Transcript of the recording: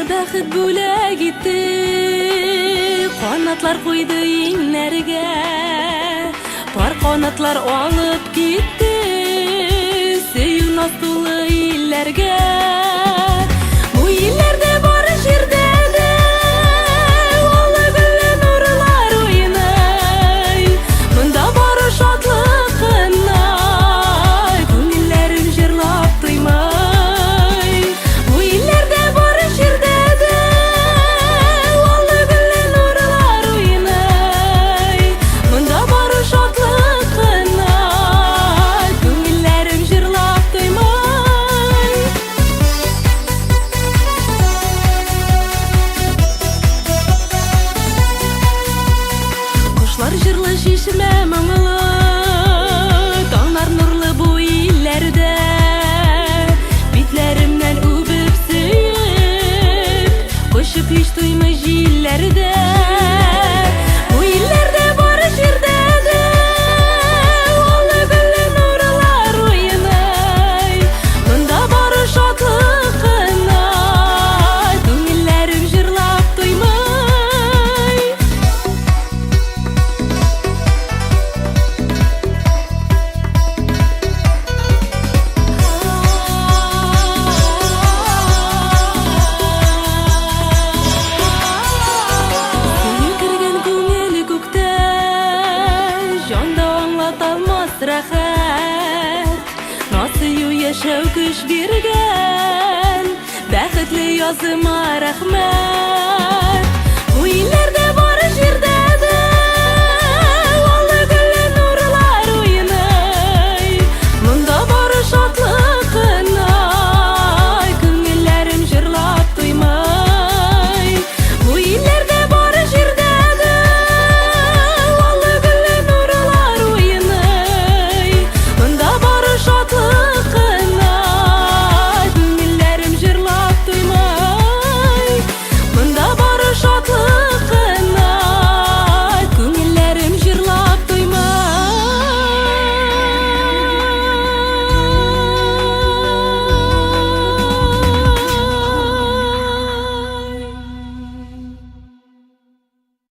бәхет бүләк итте, канатлар куйды иңнәргә, пар канатлар алып китте, сөю наз тулы илләргә. Бу илләрдә бары җирдә дә алы гөлле нурлар уйный, монда бары шатлык кына, күңелләрем җырлап туймый. Бу илләрдә бары җирдә дә алы гөлле нурлар уйный, монда бары шатлык кына, күңелләрем җырлап туймый. Кошлар җырлы, чишмә моңлы, таңнар нурлы бу илләрдә, битләремнән үбеп сөеп, кочып һич туймый җилләрдә. Бу илләрдә бары җирдә дә алы гөлле нурлар уйный, монда бары шатлык кына, күңелләрем җырлап туймый. Сөю кергән күңел күктә, җанда аңлаталмас рәхәт, насыю яшәү көч биргән, бәхетле языма рәхмәт. Бу илләрдә